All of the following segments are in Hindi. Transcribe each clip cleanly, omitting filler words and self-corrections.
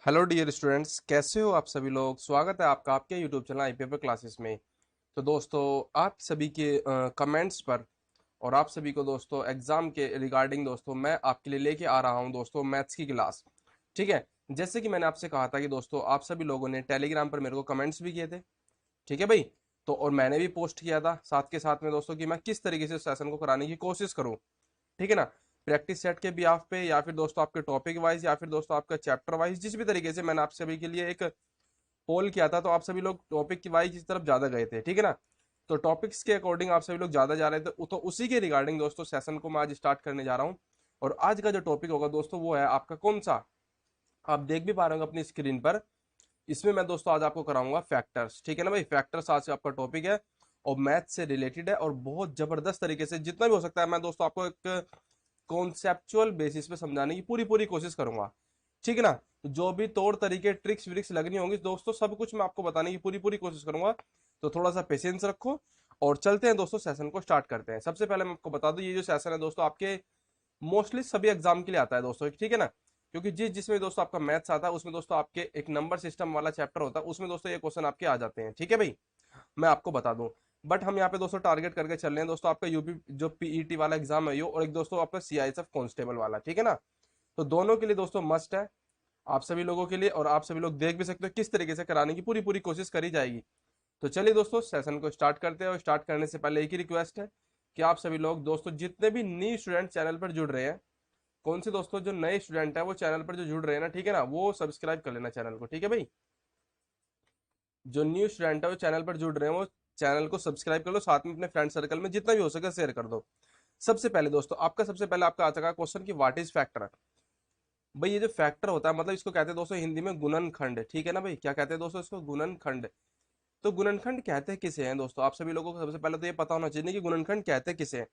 हेलो डियर स्टूडेंट्स, कैसे हो आप सभी लोग। स्वागत है आपका आपके यूट्यूब चैनल आई पेपर क्लासेस में। तो दोस्तों, आप सभी के कमेंट्स पर और आप सभी को दोस्तों एग्जाम के रिगार्डिंग दोस्तों मैं आपके लिए लेके आ रहा हूं दोस्तों मैथ्स की क्लास। ठीक है, जैसे कि मैंने आपसे कहा था कि दोस्तों आप सभी लोगों ने टेलीग्राम पर मेरे को कमेंट्स भी किए थे। ठीक है भाई। तो और मैंने भी पोस्ट किया था साथ के साथ में दोस्तों कि मैं किस तरीके से सेशन को कराने की कोशिश करूं। ठीक है ना। प्रैक्टिस सेट के बिहाफ पे या फिर दोस्तों आपके टॉपिक वाइज या फिर दोस्तों आपका चैप्टर वाइज, जिस भी तरीके से मैंने आप सभी के लिए एक पोल किया था तो आप सभी लोग टॉपिक की वाइज की तरफ ज्यादा गए थे। ठीक है ना। तो टॉपिक्स के अकॉर्डिंग आप सभी लोग ज्यादा जा रहे थे, तो उसी के रिगार्डिंग दोस्तों सेशन को मैं आज स्टार्ट करने जा रहा हूँ। और आज का जो टॉपिक होगा दोस्तों वो है आपका कौन सा, आप देख भी पा रहे होंगे अपनी स्क्रीन पर। इसमें मैं दोस्तों आज आपको कराऊंगा फैक्टर्स। ठीक है ना भाई, फैक्टर्स आज आपका टॉपिक है और मैथ से रिलेटेड है और बहुत जबरदस्त तरीके से जितना भी हो सकता है मैं दोस्तों आपको एक कॉन्सेप्चुअल बेसिस पे समझाने की पूरी पूरी कोशिश करूंगा। ठीक है ना। तो जो भी तौर तरीके ट्रिक्स विक्स लगनी होंगी दोस्तों सब कुछ मैं आपको बताने की पूरी पूरी कोशिश करूंगा। तो थोड़ा सा पेशेंस रखो और चलते हैं दोस्तों, सेशन को स्टार्ट करते हैं। सबसे पहले मैं आपको बता दूं, ये जो सेशन है दोस्तों आपके मोस्टली सभी एग्जाम के लिए आता है दोस्तों। ठीक है ना। क्योंकि जिसमें दोस्तों आपका मैथ्स आता है उसमें दोस्तों आपके एक नंबर सिस्टम वाला चैप्टर होता है, उसमें दोस्तों ये क्वेश्चन आपके आ जाते हैं। ठीक है भाई, मैं आपको बता दूं। बट हम यहाँ पे दोस्तों टारगेट करके चल रहे हैं दोस्तों आपका यूपी जो पीईटी वाला एग्जाम है ये, और एक दोस्तों आपका सीआईएसएफ कांस्टेबल वाला। ठीक है ना। तो दोनों के लिए दोस्तों मस्ट है आप सभी लोगों के लिए, और आप सभी लोग देख भी सकते हो किस तरीके से कराने की पूरी पूरी कोशिश करी जाएगी। तो चलिए दोस्तों सेशन को स्टार्ट करते हैं। और स्टार्ट करने से पहले एक ही रिक्वेस्ट है कि आप सभी लोग दोस्तों जितने भी न्यू स्टूडेंट चैनल पर जुड़ रहे हैं, कौन से दोस्तों जो नए स्टूडेंट है वो चैनल पर जो जुड़ रहे हैं ना, ठीक है ना, वो सब्सक्राइब कर लेना चैनल को। ठीक है भाई, जो न्यू स्टूडेंट है वो चैनल पर जुड़ रहे हैं वो चैनल को सब्सक्राइब कर लो, साथ में अपने फ्रेंड सर्कल में जितना भी हो सके शेयर कर दो। सबसे पहले दोस्तों आपका सबसे पहले आपका आ चुका क्वेश्चन कि व्हाट इज फैक्टर। भाई ये जो फैक्टर होता है मतलब इसको कहते हैं दोस्तों हिंदी में गुणनखंड। ठीक है ना भाई, क्या कहते हैं दोस्तों इसको, गुणनखंड। तो गुणनखंड कहते हैं किसे हैं दोस्तों, आप सभी लोगों को सबसे पहले तो ये पता होना चाहिए कि गुणनखंड कहते हैं किसे हैं।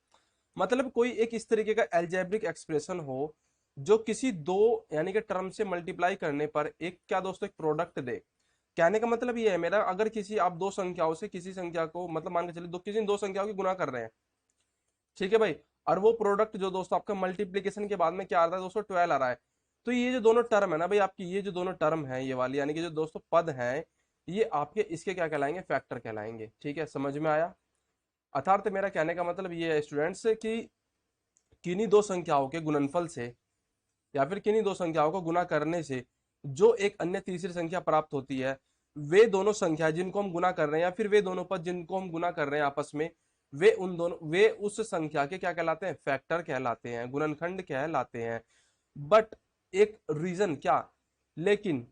मतलब कोई एक इस तरीके का एल्जेब्रिक एक्सप्रेशन हो जो किसी दो यानी कि टर्म से मल्टीप्लाई करने पर एक क्या दोस्तों एक प्रोडक्ट दे। कहने का मतलब ये है मेरा, अगर किसी आप दो संख्याओं से किसी संख्या को मतलब मान के चलिए किसी दो संख्याओं की गुना कर रहे हैं। ठीक है भाई, और वो प्रोडक्ट जो दोस्तों आपका मल्टीप्लीकेशन के बाद में क्या आ रहा है दोस्तों, 12 आ रहा है। तो ये जो दोनों टर्म है ना भाई आपकी, ये जो दोनों टर्म है ये वाली यानी कि जो दोस्तों पद हैं, ये आपके इसके क्या कहलाएंगे, फैक्टर कहलाएंगे। ठीक है, समझ में आया। अर्थात मेरा कहने का मतलब ये है स्टूडेंट्स कि किन्हीं दो संख्याओं के गुणनफल से या फिर किन्हीं दो संख्याओं को गुना करने से जो एक अन्य तीसरी संख्या प्राप्त होती है, वे दोनों संख्या जिनको हम गुना कर रहे हैं या फिर वे दोनों पद जिनको हम गुना कर रहे हैं आपस में, वे उस संख्या के क्या कहलाते हैं, फैक्टर कहलाते हैं, गुणनखंड कहलाते हैं। बट एक रीजन क्या, लेकिन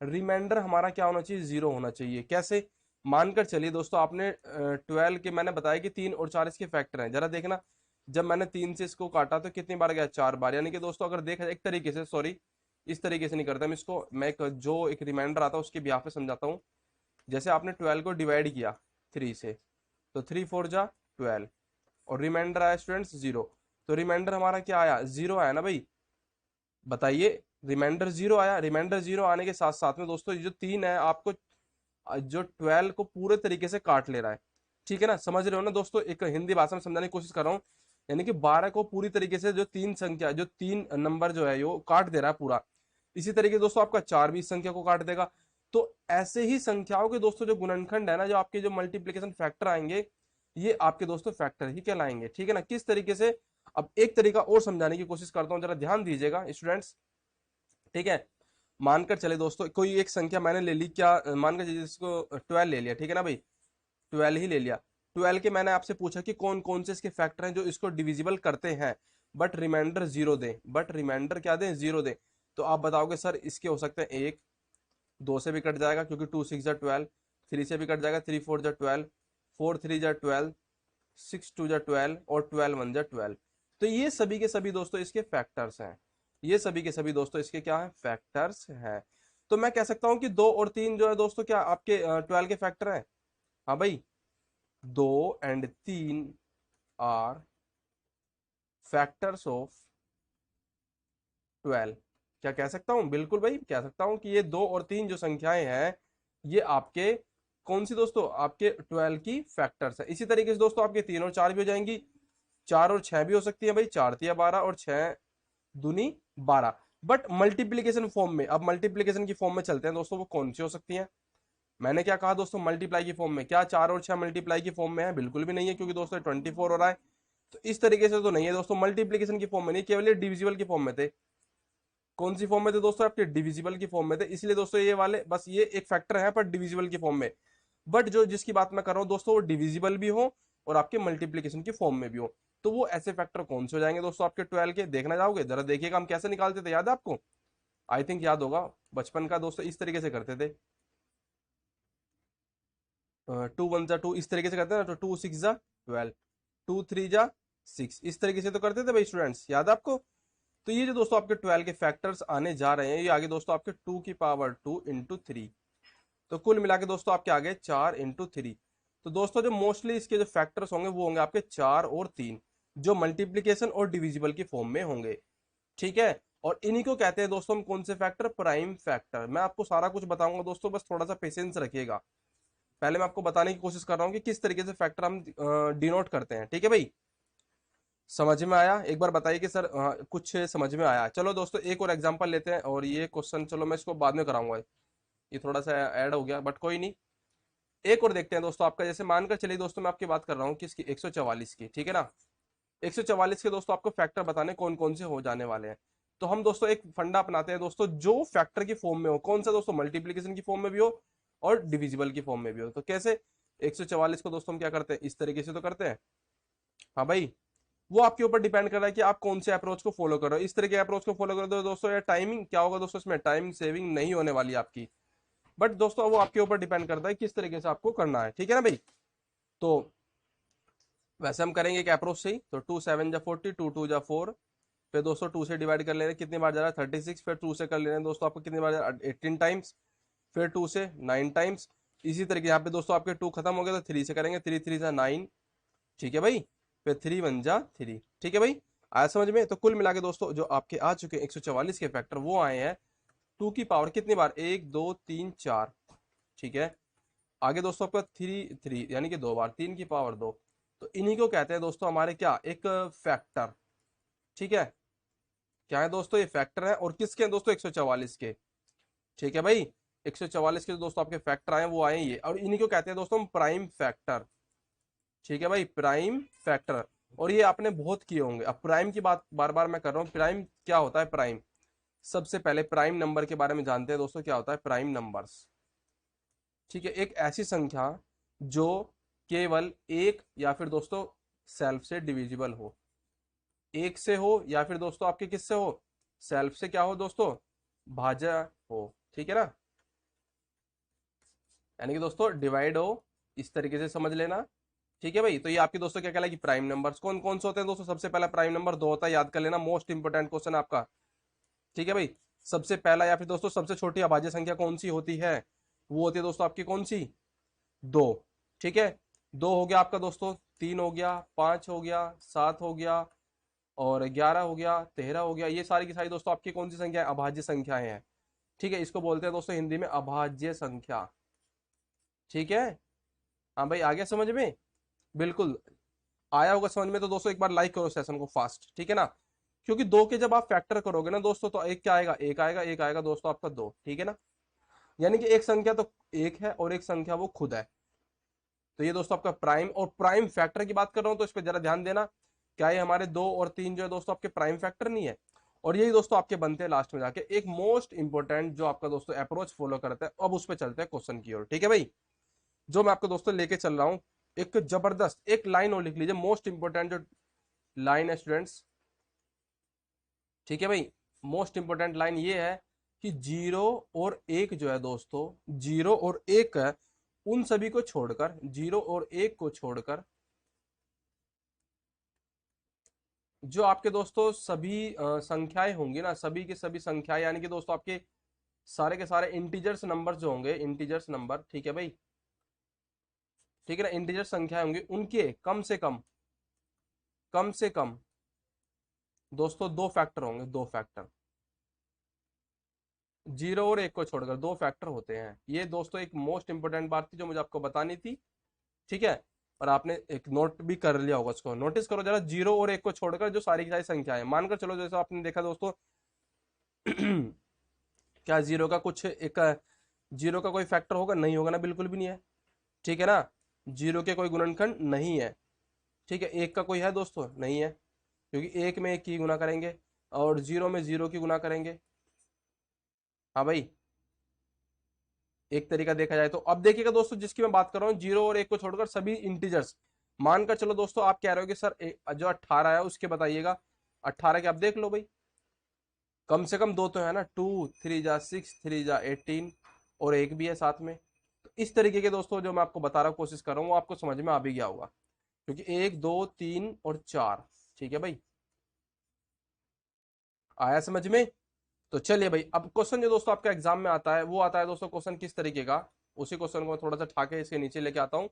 रिमाइंडर हमारा क्या होना चाहिए, जीरो होना चाहिए। कैसे, मानकर चलिए दोस्तों आपने 12 के मैंने बताया कि 3 और 4 इसके फैक्टर हैं, जरा देखना। जब मैंने 3 से इसको काटा तो कितनी बार गया, 4 बार। यानी कि दोस्तों अगर देखा जाए एक तरीके से, सॉरी इस तरीके से नहीं करता मैं इसको, मैं एक जो एक रिमाइंडर आता है उसके ब्याह पे समझाता हूँ। जैसे आपने 12 को डिवाइड किया 3 से, तो 3 4 जा 12 और रिमाइंडर आया स्टूडेंट्स 0। तो रिमाइंडर हमारा क्या आया, 0 आया ना भाई। बताइए, रिमाइंडर 0 आया। रिमाइंडर 0 आने के साथ साथ में दोस्तों ये जो 3 है आपको जो 12 को पूरे तरीके से काट ले रहा है। ठीक है ना, समझ रहे हो ना दोस्तों, एक हिंदी भाषा में समझाने की कोशिश कर रहा हूँ। यानी कि 12 को पूरी तरीके से जो तीन संख्या जो तीन नंबर जो है वो काट दे रहा है पूरा। इसी तरीके से दोस्तों आपका 4 भी इस संख्या को काट देगा। तो ऐसे ही संख्याओं के दोस्तों जो गुणनखंड है ना, जो आपके जो मल्टीप्लीकेशन फैक्टर आएंगे, ये आपके दोस्तों फैक्टर ही कहलाएंगे। ठीक है ना, किस तरीके से, अब एक तरीका और समझाने की कोशिश करता हूं, जरा ध्यान दीजिएगा स्टूडेंट्स। ठीक है, मानकर चले दोस्तों कोई एक संख्या मैंने ले ली, क्या मानकर चलिए इसको 12 ले लिया। ठीक है ना भाई, 12 ही ले लिया। 12 के मैंने आपसे पूछा कि कौन कौन से इसके फैक्टर हैं जो इसको डिविजिबल करते हैं, बट रिमाइंडर 0 दे, बट रिमाइंडर क्या दे, 0 दे। तो आप बताओगे सर इसके हो सकते हैं एक, 2 से भी कट जाएगा क्योंकि 2 6 जा 12, 3 से भी कट जाएगा, 3 4 जा 12, 4 3 जा 12, 6 2 जा 12 और 12 1 जा 12। तो ये सभी के सभी दोस्तों इसके फैक्टर्स हैं। ये सभी के सभी दोस्तों इसके क्या है, फैक्टर्स हैं। तो मैं कह सकता हूं कि 2 और 3 जो है दोस्तों क्या आपके 12 के फैक्टर हैं। हाँ भाई, 2 and 3 आर फैक्टर्स ऑफ 12। क्या कह सकता हूं, बिल्कुल भाई कह सकता हूं कि ये 2 और 3 जो संख्याएं हैं ये आपके कौन सी दोस्तों, आपके 12 की फैक्टर्स है। इसी तरीके से दोस्तों आपके 3 और 4 भी हो जाएंगी, 4 और 6 भी हो सकती है भाई, 4 तिया 12 और 6 दूनी 12। बट मल्टीप्लीकेशन फॉर्म में, अब मल्टीप्लीकेशन की फॉर्म में चलते हैं दोस्तों, वो कौन सी हो सकती हैं। मैंने क्या कहा दोस्तों, मल्टीप्लाई की फॉर्म में, क्या 4 और 6 मल्टीप्लाई की फॉर्म में है? बिल्कुल भी नहीं है, क्योंकि दोस्तों 24 हो रहा है। तो इस तरीके से तो नहीं है दोस्तों, मल्टीप्लीकेशन की फॉर्म में नहीं, केवल ये डिविजिबल की फॉर्म में थे। कौन सी फॉर्म में थे दोस्तों? आपके डिविजिबल की फॉर्म में थे, इसलिए दोस्तों ये वाले बस ये एक फैक्टर है पर डिविजिबल की फॉर्म में। बट जो जिसकी बात मैं कर रहा हूँ दोस्तों, वो डिविजिबल भी हो और आपके मल्टीप्लीकेशन की फॉर्म में भी हो, तो वो ऐसे फैक्टर कौन से हो जाएंगे दोस्तों आपके 12 के? देखना चाहोगे? जरा देखिएगा हम कैसे निकालते थे, याद है आपको? आई थिंक याद होगा, बचपन का दोस्तों इस तरीके से करते थे। 2 1 जा 2, इस तरीके से करते हैं ना, तो 2 6 जा 12, 2 3 जा 6, इस तरीके से तो करते थे भाई स्टूडेंट्स, याद है आपको? तो ये जो दोस्तों आपके 12 के फैक्टर्स आने जा रहे हैं, ये आगे दोस्तों आपके 2 की पावर 2 × 3, तो कुल मिला के दोस्तों आपके आगे 4 × 3। तो दोस्तों जो मोस्टली इसके जो फैक्टर्स होंगे वो होंगे आपके 4 और 3, जो मल्टीप्लीकेशन और डिविजिबल की फॉर्म में होंगे। ठीक है, और इन्हीं को कहते हैं दोस्तों हम कौन से फैक्टर? Prime factor. मैं आपको सारा कुछ बताऊंगा दोस्तों, बस थोड़ा सा पेशेंस रखिएगा। पहले मैं आपको बताने की कोशिश कर रहा हूँ कि किस तरीके से फैक्टर हम डिनोट करते हैं। ठीक है भाई, समझ में आया? एक बार बताइए कि सर कुछ समझ में आया। चलो दोस्तों एक और एग्जांपल लेते हैं, और ये क्वेश्चन चलो मैं इसको बाद में कराऊंगा, ये थोड़ा सा ऐड हो गया बट कोई नहीं। एक और देखते हैं दोस्तों आपका, जैसे मानकर चलिए दोस्तों मैं आपकी बात कर रहा हूँ किसकी? 144 की, ठीक है ना? 144 के दोस्तों आपको फैक्टर बताने कौन कौन से हो जाने वाले हैं। तो हम दोस्तों एक फंडा अपनाते हैं दोस्तों, जो फैक्टर की फॉर्म में हो, कौन सा दोस्तों? मल्टीप्लीकेशन की फॉर्म में भी हो और डिविजिबल की फॉर्म में भी हो। तो कैसे? 144 को दोस्तों हम क्या करते हैं? इस तरीके से तो करते हैं। हाँ भाई, वो आपके ऊपर डिपेंड कर रहा है कि आप कौन से अप्रोच को फॉलो कर रहे हो। इस तरह के अप्रोच को फॉलो कर दो दोस्तों, या टाइमिंग क्या होगा दोस्तों, इसमें टाइम सेविंग नहीं होने वाली आपकी। बट दोस्तों वो आपके ऊपर डिपेंड करता है किस तरीके से आपको करना है, ठीक है ना भाई? तो वैसे हम करेंगे एक अप्रोच से ही, तो 2 7 जा 40, 2 2 जा 4, फिर दोस्तों 2 से डिवाइड कर ले रहे हैं, कितनी बार जा रहा है? 36। फिर 2 से कर ले रहे हैं दोस्तों, आपको कितनी बार जा रहा है? 18 टाइम्स। फिर 2 से 9 टाइम्स। इसी तरीके यहाँ पे दोस्तों आपके 2 खत्म हो गए, तो 3 से करेंगे, 3 3 जा 9। ठीक है भाई, फिर 3 1 जा 3। ठीक है भाई, आया समझ में? तो कुल मिला के दोस्तों जो आपके आ चुके हैं 144 के फैक्टर, वो आए हैं 2 की पावर कितनी बार? 1 2 3 4। ठीक है, आगे दोस्तों आपका 3 3 यानी कि 2 बार, 3 की पावर 2। तो इन्हीं को कहते हैं दोस्तों हमारे क्या? एक फैक्टर। ठीक है, क्या है दोस्तों? ये फैक्टर है, और किसके हैं दोस्तों? 144 के। ठीक है भाई, 144 के जो दोस्तों आपके फैक्टर आए वो आए ये, और इन्हीं को कहते हैं दोस्तों हम प्राइम फैक्टर। ठीक है भाई, प्राइम फैक्टर। और ये आपने बहुत किए होंगे। अब प्राइम की बात बार बार मैं कर रहा हूँ, प्राइम क्या होता है? प्राइम, सबसे पहले प्राइम नंबर के बारे में जानते हैं दोस्तों, क्या होता है प्राइम नंबर्स? ठीक है, एक ऐसी संख्या जो केवल एक या फिर दोस्तों सेल्फ से डिविजिबल हो, एक से हो, या फिर दोस्तों आपके किससे हो? सेल्फ से क्या हो दोस्तों? भाज्य हो। ठीक है ना, यानी कि दोस्तों डिवाइड हो, इस तरीके से समझ लेना। ठीक है भाई, तो ये आपके दोस्तों क्या कहला कि प्राइम नंबर्स कौन कौन से होते हैं दोस्तों? सबसे पहला प्राइम नंबर 2 होता है, याद कर लेना, मोस्ट इंपोर्टेंट क्वेश्चन आपका। ठीक है भाई, सबसे पहला या फिर दोस्तों सबसे छोटी अभाज्य संख्या कौन सी होती है? वो होती है दोस्तों आपकी कौन सी? 2। ठीक है, 2 हो गया आपका दोस्तों, 3 हो गया, 5 हो गया, 7 हो गया, और 11 हो गया, 13 हो गया। ये सारी की सारी दोस्तों आपकी कौन सी संख्या है? अभाज्य संख्याएं हैं। ठीक है, इसको बोलते हैं दोस्तों हिंदी में अभाज्य संख्या। ठीक है, हाँ भाई, आ गया समझ में? बिल्कुल आया होगा समझ में। तो दोस्तों एक बार लाइक करो सेशन को फास्ट, ठीक है ना? क्योंकि 2 के जब आप फैक्टर करोगे ना दोस्तों, तो एक क्या आएगा? एक आएगा, एक आएगा दोस्तों आपका 2। ठीक है ना, यानी कि एक संख्या तो एक है और एक संख्या वो खुद है। तो ये दोस्तों आपका प्राइम और प्राइम फैक्टर की बात कर रहा हूं, तो इस पर जरा ध्यान देना। क्या ये हमारे 2 और 3 जो है दोस्तों आपके प्राइम फैक्टर नहीं है? और यही दोस्तों आपके बनते हैं लास्ट में जाके एक मोस्ट इंपोर्टेंट जो आपका दोस्तों अप्रोच फॉलो करता है। अब उस पर चलते हैं क्वेश्चन की ओर, ठीक है भाई? जो मैं आपको दोस्तों लेके चल रहा हूं, एक जबरदस्त एक लाइन और लिख लीजिए, मोस्ट इंपोर्टेंट जो लाइन है स्टूडेंट्स। ठीक है भाई, मोस्ट इंपोर्टेंट लाइन ये है कि 0 और 1 जो है दोस्तों, 0 और 1 है, उन सभी को छोड़कर, 0 और 1 को छोड़कर, जो आपके दोस्तों सभी संख्याएं होंगी ना, सभी की सभी संख्याएं, यानी कि दोस्तों आपके सारे के सारे इंटीजर्स नंबर जो होंगे, इंटीजर्स नंबर, ठीक है भाई, ठीक है ना, इंटीजर संख्याएं होंगी, उनके कम से कम दोस्तों 2 फैक्टर होंगे, 2 फैक्टर। 0 और 1 को छोड़कर 2 फैक्टर होते हैं। ये दोस्तों एक मोस्ट इंपोर्टेंट बात थी जो मुझे आपको बतानी थी। ठीक है, और आपने एक नोट भी कर लिया होगा, उसको नोटिस करो जरा। 0 और 1 को छोड़कर जो सारी की सारी संख्या है, मानकर चलो जैसे आपने देखा दोस्तों क्या जीरो का कुछ एक जीरो का कोई फैक्टर होगा? नहीं होगा ना, बिल्कुल भी नहीं है। ठीक है ना, जीरो के कोई गुणनखंड नहीं है। ठीक है, एक का कोई है दोस्तों? नहीं है, क्योंकि एक में एक की गुना करेंगे और जीरो में जीरो की गुना करेंगे। हाँ भाई, एक तरीका देखा जाए तो। अब देखिएगा दोस्तों, जिसकी मैं बात कर रहा हूँ, जीरो और एक को छोड़कर सभी इंटीजर्स मानकर चलो दोस्तों। आप कह रहे हो कि सर जो 18 है उसके बताइएगा। 18 के आप देख लो भाई, कम से कम दो तो है ना, 2 3 जा 6 3 जा 18, और एक भी है साथ में। तो इस तरीके के दोस्तों जो मैं आपको बता रहा हूँ, कोशिश कर रहा हूँ, वो आपको समझ में आ भी गया होगा, क्योंकि 1 2 3 और 4। ठीक है भाई, आया समझ में? तो चलिए भाई, अब क्वेश्चन जो दोस्तों आपका एग्जाम में आता है, वो आता है दोस्तों क्वेश्चन किस तरीके का। उसी क्वेश्चन को मैं थोड़ा सा ठाके इसके नीचे लेके आता हूँ,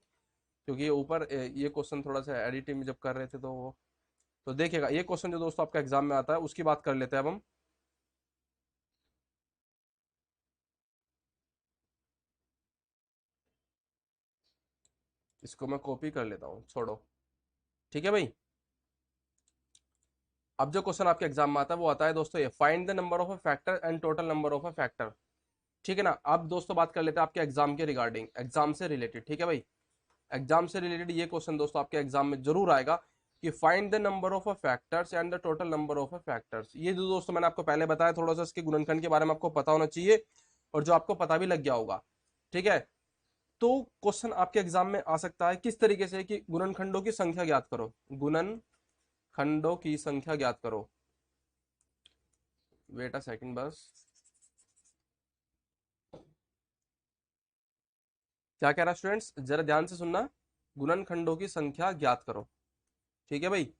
क्योंकि ये ऊपर ये क्वेश्चन थोड़ा सा एडिटिंग में जब कर रहे थे तो वो, तो देखिएगा ये क्वेश्चन जो दोस्तों आपका एग्जाम में आता है, उसकी बात कर लेते हैं अब हम। इसको मैं कॉपी कर लेता हूँ, छोड़ो। ठीक है भाई, अब जो क्वेश्चन आपके एग्जाम में आता है वो आता है दोस्तों, ये find the number of a factor and total number of a factor. ठीक है ना, अब दोस्तों बात कर लेते हैं आपके एग्जाम के रिगार्डिंग, एग्जाम से रिलेटेड। ठीक है भाई, एग्जाम से रिलेटेड ये क्वेश्चन दोस्तों आपके एग्जाम में जरूर आएगा कि find the number of a factors and the total number of a factors. ये जो दोस्तों मैंने आपको पहले बताया, थोड़ा सा इसके गुणनखंड के बारे में आपको पता होना चाहिए, और जो आपको पता भी लग गया होगा। ठीक है, तो क्वेश्चन आपके एग्जाम में आ सकता है किस तरीके से कि गुणनखंडों की संख्या ज्ञात करो, गुणनखंडों की संख्या ज्ञात करो। वेट अ सेकंड बस, क्या कह रहा स्टूडेंट्स, जरा ध्यान से सुनना। गुणनखंडों की संख्या ज्ञात करो। ठीक है भाई,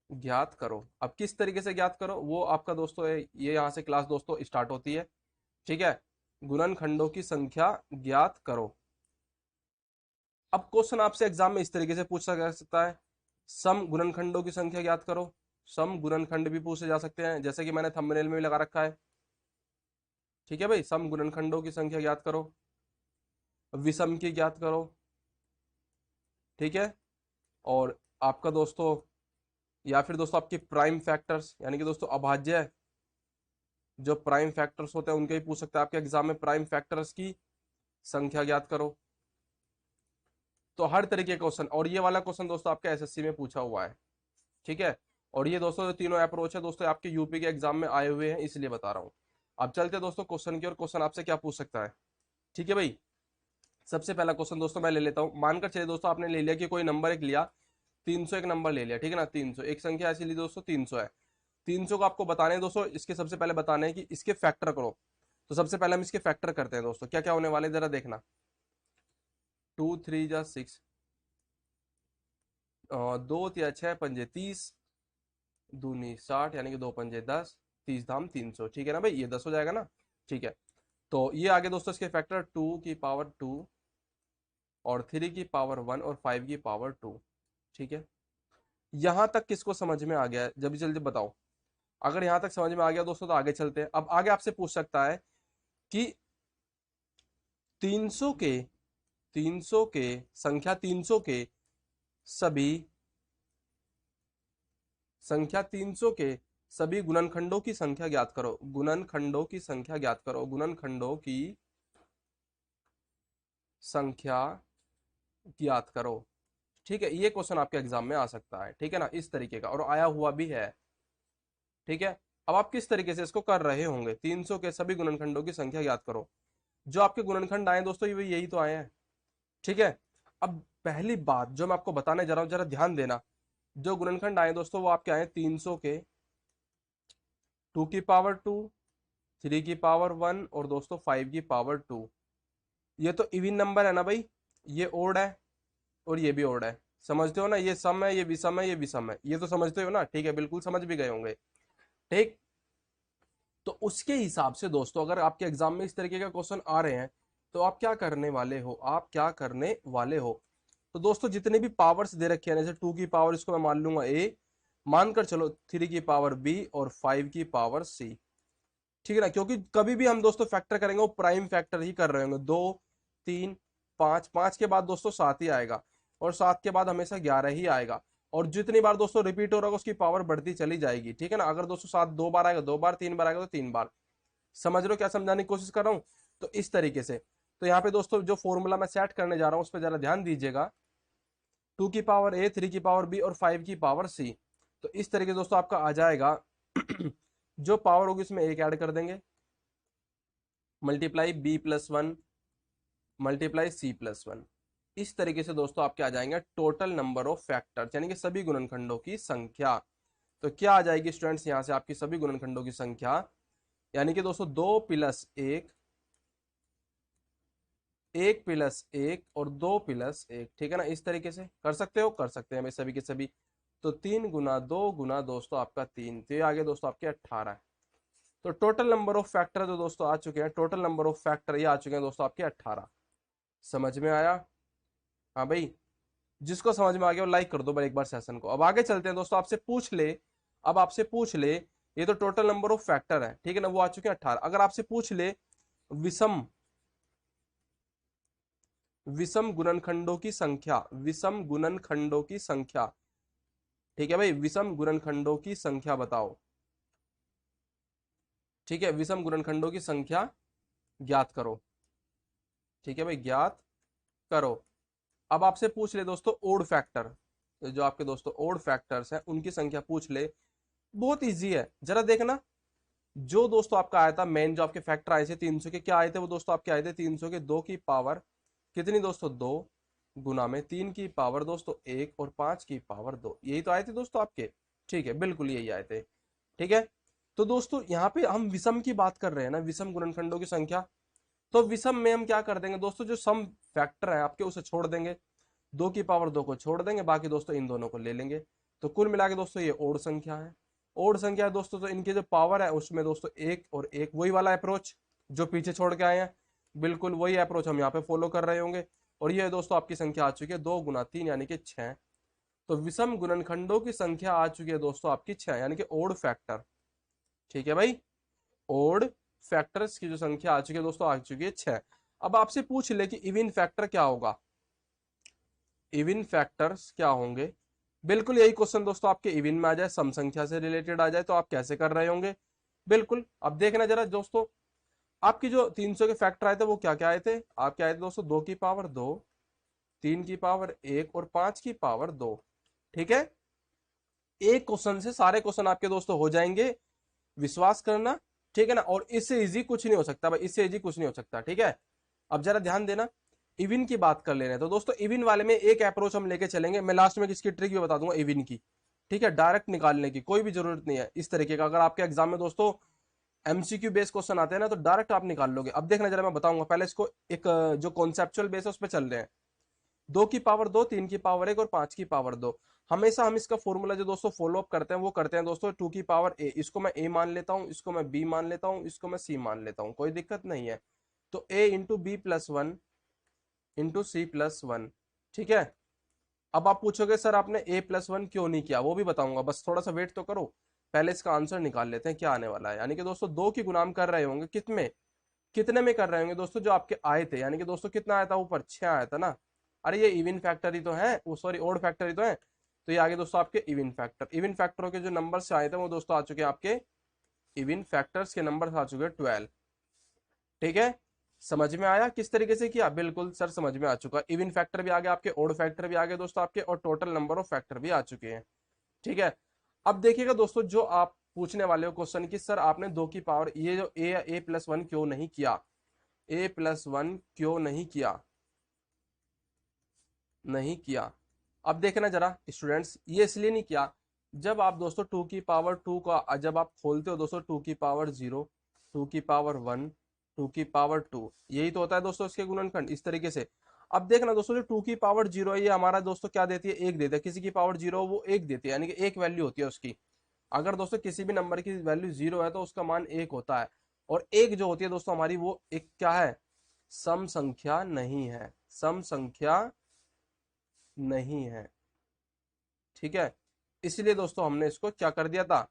ज्ञात करो। अब किस तरीके से ज्ञात करो वो आपका दोस्तों ये यहाँ से क्लास दोस्तों स्टार्ट होती है। ठीक है, गुणनखंडों की संख्या ज्ञात करो। अब क्वेश्चन आपसे एग्जाम में इस तरीके से पूछा जा सकता है, सम गुणनखंडों की संख्या ज्ञात करो। सम गुणनखंड भी पूछे जा सकते हैं, जैसे कि मैंने थंबनेल में भी लगा रखा है। ठीक है भाई, सम गुणनखंडों की संख्या ज्ञात करो, विषम की ज्ञात करो। ठीक है, और आपका दोस्तों, या फिर दोस्तों आपके प्राइम फैक्टर्स, यानी कि दोस्तों अभाज्य, जो प्राइम फैक्टर्स होते हैं उनके भी पूछ सकते हैं आपके एग्जाम में, प्राइम फैक्टर्स की संख्या ज्ञात करो। तो हर तरीके का क्वेश्चन, और ये वाला क्वेश्चन दोस्तों आपके एसएससी में पूछा हुआ है। ठीक है, और ये दोस्तों जो तीनों अप्रोच है दोस्तों आपके यूपी के एग्जाम में आए हुए हैं, इसलिए बता रहा हूँ। अब चलते हैं दोस्तों क्वेश्चन की, और क्वेश्चन आपसे क्या पूछ सकता है। ठीक है भाई, सबसे पहला क्वेश्चन दोस्तों मैं ले लेता हूँ। मानकर चलिए दोस्तों, आपने ले लिया कि कोई नंबर एक लिया, 300 एक नंबर ले लिया। ठीक है ना, 300 एक संख्या ऐसी ली दोस्तों, 300 है। 300 को आपको बताने हैं दोस्तों, इसके सबसे पहले बताने हैं कि इसके फैक्टर करो। तो सबसे पहले हम इसके फैक्टर करते हैं दोस्तों, क्या क्या होने वाले जरा देखना। 2 3 जा 6, 2 या 6 पंजे 30, दूनी 60, यानी कि 2 पंजे 10, 30 धाम 300। ठीक है ना भाई, ये 10 हो जाएगा ना। ठीक है, तो ये आगे दोस्तों इसके फैक्टर 2 की पावर 2, और 3 की पावर 1, और 5 की पावर 2। ठीक है, यहां तक किसको समझ में आ गया है? जल्दी जल्दी बताओ। अगर यहां तक समझ में आ गया दोस्तों, तो आगे चलते हैं। अब आगे आपसे पूछ सकता है कि 300 के 300 के संख्या 300 के सभी संख्या 300 के सभी गुणनखंडों की संख्या ज्ञात करो। गुणनखंडों की संख्या ज्ञात करो, गुणनखंडों की संख्या ज्ञात करो। ठीक है, ये क्वेश्चन आपके एग्जाम में आ सकता है। ठीक है ना, इस तरीके का, और आया हुआ भी है। ठीक है, अब आप किस तरीके से इसको कर रहे होंगे, 300 के सभी गुणनखंडों की संख्या ज्ञात करो। जो आपके गुणनखंड आए दोस्तों, ये यही तो आए हैं। ठीक है, अब पहली बात जो मैं आपको बताने जा रहा हूं, जरा ध्यान देना। जो गुणनखंड आए दोस्तों, वो आपके आए 300 के 2 की पावर 2, 3 की पावर 1, और दोस्तों 5 की पावर 2। ये तो इवन नंबर है ना भाई, ये ओड है और ये भी ओड है। समझते हो ना, ये सम है, ये विषम है, ये विषम है, ये तो समझते हो ना। ठीक है, बिल्कुल समझ भी गए होंगे। ठीक, तो उसके हिसाब से दोस्तों, अगर आपके एग्जाम में इस तरीके का क्वेश्चन आ रहे हैं, तो आप क्या करने वाले हो, आप क्या करने वाले हो। तो दोस्तों जितने भी पावर्स दे रखे हैं, जैसे 2 की पावर, इसको मैं मान लूंगा ए, मानकर चलो 3 की पावर बी, और 5 की पावर सी। ठीक है ना, क्योंकि कभी भी हम दोस्तों फैक्टर करेंगे वो प्राइम फैक्टर ही कर रहे होंगे। 2 3 5, 5 के बाद दोस्तों 7 ही आएगा। और 7 के बाद हमेशा 11 ही आएगा। और जितनी बार दोस्तों रिपीट हो रहा होगा उसकी पावर बढ़ती चली जाएगी, ठीक है ना। अगर दोस्तों 7 2 बार आएगा 2 बार, 3 बार आएगा तो 3 बार। समझ रहे हो क्या समझाने की कोशिश कर रहा हूं? तो इस तरीके से। तो यहाँ पे दोस्तों जो फॉर्मूला मैं सेट करने जा रहा हूँ उस पर जरा ध्यान दीजिएगा। 2 की पावर ए, 3 की पावर बी और 5 की पावर सी। तो इस तरीके से दोस्तों आपका आ जाएगा जो पावर होगी उसमें एक ऐड कर देंगे, multiply B plus one, multiply C plus one. इस तरीके से दोस्तों आपके आ जाएंगे टोटल नंबर ऑफ फैक्टर्स, यानी कि सभी गुणनखंडों की संख्या। तो क्या आ जाएगी स्टूडेंट्स यहां से आपकी सभी गुणनखंडों की संख्या, यानी कि दोस्तों 2 प्लस 1, 1 प्लस 1 और 2 प्लस 1, ठीक है ना। इस तरीके से कर सकते हो, कर सकते हैं भाई सभी के सभी। तो 3 गुना 2 गुना दोस्तों आपका 3, तो ये आगे दोस्तों आपके 18। तो टोटल नंबर ऑफ फैक्टर जो दोस्तों आ चुके हैं, टोटल नंबर ऑफ फैक्टर ये आ चुके हैं दोस्तों आपके 18। समझ में आया? हाँ भाई, जिसको समझ में आ गया वो लाइक कर दो भाई एक बार सेशन को। अब आगे चलते हैं दोस्तों, आपसे पूछ ले, अब आपसे पूछ ले, ये तो टोटल नंबर ऑफ फैक्टर है, ठीक है ना, वो आ चुके हैं 18। अगर आपसे पूछ ले विषम विषम गुणनखंडों की संख्या, विषम गुणनखंडों की संख्या, ठीक है भाई, विषम गुणनखंडों की संख्या बताओ, ठीक है, विषम गुणनखंडों की संख्या ज्ञात करो, ठीक है भाई, ज्ञात करो। अब आपसे पूछ ले दोस्तों ओड फैक्टर, जो आपके दोस्तों ओड फैक्टर्स हैं उनकी संख्या पूछ ले। बहुत इजी है, जरा देखना। जो दोस्तों आपका आया था मेन, जो आपके फैक्टर आए थे 300 के, क्या आए थे वो दोस्तों आपके आए थे 300 के 2 की पावर कितनी दोस्तों 2, गुना में 3 की पावर दोस्तों 1 और 5 की पावर 2, यही तो आए थे दोस्तों आपके। ठीक है, बिल्कुल यही आए थे। ठीक है, तो दोस्तों यहाँ पे हम विषम की बात कर रहे हैं ना, विषम गुणनखंडों की संख्या। तो विषम में हम क्या कर देंगे दोस्तों, जो सम फैक्टर है आपके उसे छोड़ देंगे, 2 की पावर 2 को छोड़ देंगे, बाकी दोस्तों इन दोनों को ले लेंगे। तो कुल मिला के दोस्तों ये ओड संख्या है। ओड संख्या है दोस्तों, तो इनकी जो पावर है उसमें दोस्तों एक और एक, वही वाला अप्रोच जो पीछे छोड़ के आए हैं, बिल्कुल वही अप्रोच हम यहाँ पे फॉलो कर रहे होंगे। और ये दोस्तों आपकी संख्या आ चुकी है 2 गुना 3 यानी कि 6। तो विषम गुणनखंडों की संख्या आ चुकी है दोस्तों आपकी 6, यानी कि ओड फैक्टर। ठीक है भाई, ओड फैक्टर्स की जो संख्या आ चुकी है दोस्तों आ चुकी है 6। अब आपसे पूछ ले कि इवन फैक्टर क्या होगा, इवन फैक्टर्स क्या होंगे। बिल्कुल यही क्वेश्चन दोस्तों आपके इवन में आ जाए, सम संख्या से रिलेटेड आ जाए, तो आप कैसे कर रहे होंगे। बिल्कुल, अब देखना जरा दोस्तों, आपकी जो 300 के फैक्टर आए थे वो क्या क्या आए थे, आपके आए थे दोस्तों 2 की पावर 2, 3 की पावर 1 और 5 की पावर 2। ठीक है, एक क्वेश्चन से सारे क्वेश्चन आपके दोस्तों हो जाएंगे, विश्वास करना। ठीक है ना, और इससे इजी कुछ नहीं हो सकता भाई, इससे इजी कुछ नहीं हो सकता। ठीक है, अब जरा ध्यान देना, इविन की बात कर ले रहे हैं तो दोस्तों इविन वाले में एक अप्रोच हम लेके चलेंगे, मैं लास्ट में किसकी ट्रिक भी बता दूंगा इविन की। ठीक है, डायरेक्ट निकालने की कोई भी जरूरत नहीं है इस तरीके का। अगर आपके एग्जाम में दोस्तों एमसीक्यू बेस्ड क्वेश्चन आते हैं ना, तो डायरेक्ट आप निकाल लोगे। अब देखना जरा, मैं बताऊंगा पहले इसको, एक जो कॉन्सेप्चुअल बेस है उस पर चल रहे हैं। 2 की पावर 2, 3 की पावर 1 और 5 की पावर 2। हमेशा हम इसका फॉर्मूला जो दोस्तों फॉलो अप करते हैं वो करते हैं दोस्तों 2 की पावर ए, इसको मैं ए मान लेता हूं, इसको मैं बी मान लेता हूं, इसको मैं सी मान लेता हूं, कोई दिक्कत नहीं है। तो A into B plus one into C plus one. ठीक है, अब आप पूछोगे सर आपने ए प्लस वन क्यों नहीं किया, वो भी बताऊंगा, बस थोड़ा सा वेट तो करो। पहले इसका आंसर निकाल लेते हैं क्या आने वाला है। यानी कि दोस्तों 2 की गुणाम कर रहे होंगे कितने, कितने में कर रहे होंगे दोस्तों, जो आपके आए थे, यानी कि दोस्तों कितना आया था ऊपर 6 आया था ना। अरे ये इवन फैक्टर ही तो है, वो सॉरी ओड फैक्टर ही तो है। तो ये आगे दोस्तों आपके इवन फैक्टर, इवन फैक्टरों के जो नंबर से आए थे वो दोस्तों आ चुके हैं आपके, इवन फैक्टर्स के नंबर आ चुके हैं 12। ठीक है, समझ में आया किस तरीके से किया, बिल्कुल सर समझ में आ चुका। इवन फैक्टर भी आ गया आपके, ओड फैक्टर भी आ गए दोस्तों आपके, और टोटल नंबर ऑफ फैक्टर भी आ चुके हैं। ठीक है, अब देखिएगा दोस्तों, जो आप पूछने वाले हो क्वेश्चन की सर आपने 2 की पावर, ये जो ए प्लस वन क्यों नहीं किया, ए प्लस वन क्यों नहीं किया, नहीं किया। अब देखना जरा स्टूडेंट्स, ये इसलिए नहीं किया, जब आप दोस्तों 2 की पावर 2 का जब आप खोलते हो दोस्तों, 2 की पावर 0, 2 की पावर 1, 2 की पावर 2, यही तो होता है दोस्तों इसके गुणनखंड इस तरीके से। अब देखना दोस्तों, जो 2 की पावर 0 है ये हमारा दोस्तों क्या देती है, एक देती है। किसी की पावर 0 वो एक देती है, यानी कि एक वैल्यू होती है उसकी। अगर दोस्तों किसी भी नंबर की वैल्यू 0 है तो उसका मान 1 होता है। और एक जो होती है दोस्तों हमारी, वो एक क्या है, सम संख्या नहीं है, सम संख्या नहीं है। ठीक है, इसलिए दोस्तों हमने इसको क्या कर दिया था,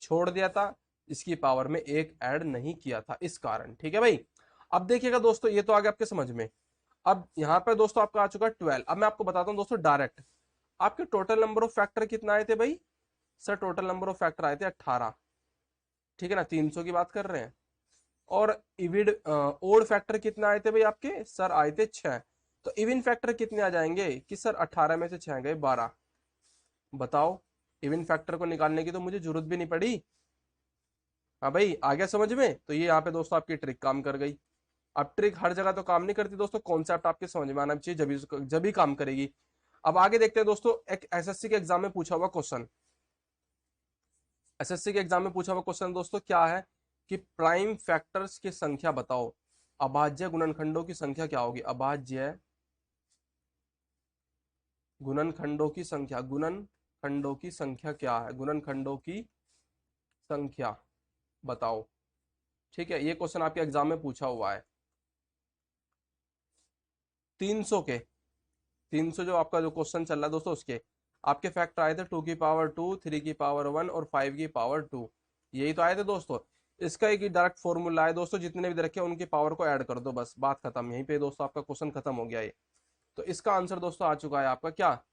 छोड़ दिया था, इसकी पावर में एक ऐड नहीं किया था इस कारण। ठीक है भाई, अब देखिएगा दोस्तों, ये तो आ गया आपके समझ में। अब यहाँ पे दोस्तों आपका आ चुका है 12। अब मैं आपको बताता हूँ दोस्तों डायरेक्ट आपके टोटल नंबर ऑफ फैक्टर कितना आए थे भाई। Sir total number of factor आए थे 18, ठीक है ना, 300 की बात कर रहे हैं। और इविड ओड फैक्टर कितने आए थे भाई आपके, सर आए थे 6। तो इवन फैक्टर कितने आ जाएंगे कि सर 18 में से 6 गए 12। बताओ, इवन फैक्टर को निकालने की तो मुझे जरूरत भी नहीं पड़ी। हाँ भाई आ गया समझ में। तो ये यहाँ पे दोस्तों आपकी ट्रिक काम कर गई। अब ट्रिक हर जगह तो काम नहीं करती दोस्तों, कॉन्सेप्ट आपके समझ में आना चाहिए जब भी काम करेगी। अब आगे देखते हैं दोस्तों, एक एसएससी के एग्जाम में पूछा हुआ क्वेश्चन। एसएससी के एग्जाम में पूछा हुआ क्वेश्चन दोस्तों क्या है कि प्राइम फैक्टर्स की संख्या बताओ। अभाज्य गुणनखंडों की संख्या क्या होगी, अभाज्य गुणनखंडों की संख्या, गुणनखंडों की संख्या क्या है, गुणनखंडों की संख्या बताओ। ठीक है, ये क्वेश्चन आपके एग्जाम में पूछा हुआ है। 300 के 300 जो आपका जो क्वेश्चन चल रहा है दोस्तों, उसके आपके फैक्टर आए थे 2 की पावर 2, 3 की पावर 1 और 5 की पावर 2। यही तो आए थे दोस्तों। इसका एक डायरेक्ट फॉर्मूला है दोस्तों, जितने भी दे रखे हैं उनकी पावर को ऐड कर दो, बस बात खत्म। यहीं पे दोस्तों आपका क्वेश्चन खत्म हो गया ये। तो इसका आंसर दोस्तों आ चुका है आपका क्या,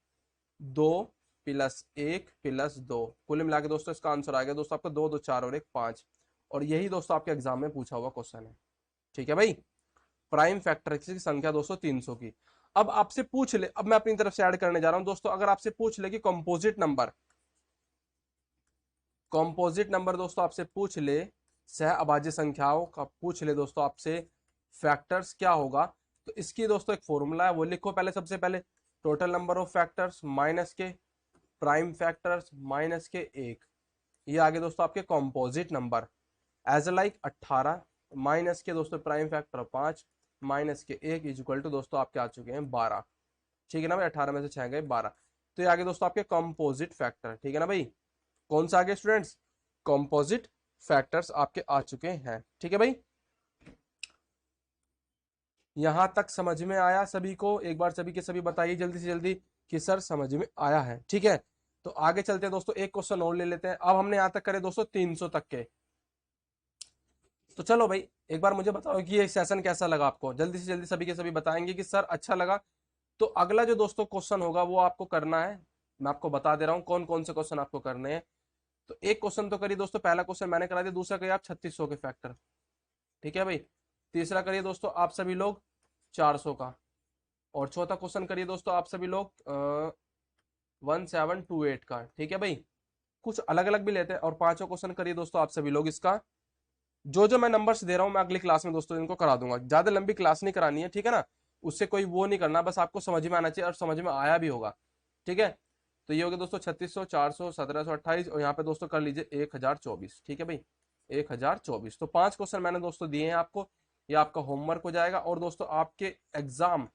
2+1+2। कुल मिला के दोस्तों इसका आंसर आ गया दोस्तों आपका 2 2 4 और 1 5। और यही दोस्तों आपके एग्जाम में पूछा हुआ क्वेश्चन है। ठीक है भाई, प्राइम फैक्टर की संख्या दोस्तों 300 की। अब आपसे पूछ ले, अब मैं अपनी तरफ से ऐड करने जा रहा हूं दोस्तों, अगर आपसे पूछ ले कि कंपोजिट नंबर दोस्तों आपसे पूछ ले, सह अभाज्य संख्याओं का पूछ ले दोस्तों आपसे फैक्टर्स क्या होगा, तो इसकी दोस्तों एक फॉर्मूला है, वो लिखो पहले। सबसे पहले total number of factors minus के प्राइम फैक्टर्स माइनस के 1, ये आगे दोस्तों आपके composite number. As like 18 minus के दोस्तों प्राइम फैक्टर 5 माइनस के 1 इज इक्वल टू दोस्तों आपके आ चुके हैं 12। ठीक है ना भाई, 18 में से 6 गए 12। तो ये आगे दोस्तों आपके कंपोजिट फैक्टर। ठीक है ना भाई, कौन सा आगे स्टूडेंट्स, कंपोजिट फैक्टर्स आपके आ चुके हैं। ठीक है भाई, यहां तक समझ में आया सभी को, एक बार सभी के सभी बताइए जल्दी से जल्दी कि सर समझ में आया है। ठीक है, तो आगे चलते हैं दोस्तों, एक क्वेश्चन और ले लेते हैं। अब हमने यहां तक करे दोस्तों 300 तक के। तो चलो भाई एक बार मुझे बताओ कि ये सेशन कैसा लगा आपको, जल्दी से जल्दी सभी के सभी बताएंगे कि सर अच्छा लगा। तो अगला जो दोस्तों क्वेश्चन होगा वो आपको करना है, मैं आपको बता दे रहा हूँ कौन कौन से क्वेश्चन आपको करने हैं। तो एक क्वेश्चन तो करिए दोस्तों, पहला क्वेश्चन मैंने करा दिया, दूसरा करिए आप 3600 के फैक्टर। ठीक है भाई, तीसरा करिए दोस्तों आप सभी लोग 400 का, और चौथा क्वेश्चन करिए दोस्तों आप सभी लोग 1728 का। ठीक है भाई, कुछ अलग अलग भी लेते हैं। और पांचवा क्वेश्चन करिए दोस्तों आप सभी लोग इसका, जो जो मैं नंबर्स दे रहा हूँ मैं अगली क्लास में दोस्तों इनको करा दूंगा, ज्यादा लंबी क्लास नहीं करानी है। ठीक है ना, उससे कोई वो नहीं करना, बस आपको समझ में आना चाहिए और समझ में आया भी होगा। ठीक है, तो ये हो गया दोस्तों 3600, 400, 1728 और यहाँ पे दोस्तों कर लीजिए 1024। ठीक है भाई, 1024। तो 5 क्वेश्चन मैंने दोस्तों दिए हैं आपको, ये आपका होमवर्क हो जाएगा। और दोस्तों आपके एग्जाम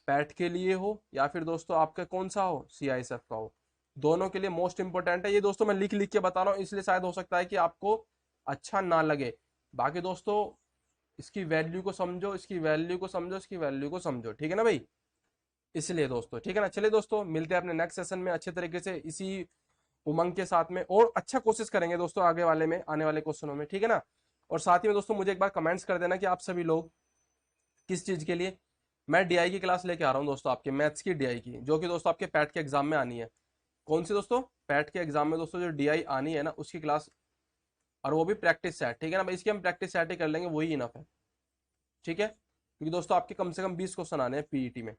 पैट के लिए हो या फिर दोस्तों आपका कौन सा हो, सीआईएसएफ का हो, दोनों के लिए मोस्ट इंपोर्टेंट है। ये दोस्तों मैं लिख लिख के बता रहा हूँ, इसलिए शायद हो सकता है कि आपको अच्छा ना लगे। बाकी दोस्तों इसकी वैल्यू को समझो, इसकी वैल्यू को समझो, इसकी वैल्यू को समझो। ठीक है ना भाई, इसलिए दोस्तों ठीक है ना। चलिए दोस्तों मिलते हैं अपने नेक्स्ट सेशन में अच्छे तरीके से इसी उमंग के साथ में, और अच्छा कोशिश करेंगे दोस्तों आगे वाले में, आने वाले क्वेश्चनों में। ठीक है ना, और साथ ही में दोस्तों मुझे एक बार कमेंट्स कर देना कि आप सभी लोग किस चीज के लिए मैं डीआई की क्लास लेके आ रहा हूँ दोस्तों, आपके मैथ्स की डीआई की, जो कि दोस्तों आपके पैट के एग्जाम में आनी है। कौन सी दोस्तों, पैट के एग्जाम में दोस्तों जो डीआई आनी है ना उसकी क्लास, और वो भी प्रैक्टिस सेट। ठीक है ना भाई, इसकी हम प्रैक्टिस सेट ही कर लेंगे, वही इनफ है। ठीक है, क्योंकि दोस्तों आपके कम से कम 20 क्वेश्चन आने हैं पीईटी में।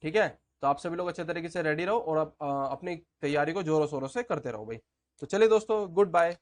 ठीक है, तो आप सभी लोग अच्छे तरीके से रेडी रहो और अपनी तैयारी को जोरों शोरों से करते रहो भाई। तो चलिए दोस्तों, गुड बाय।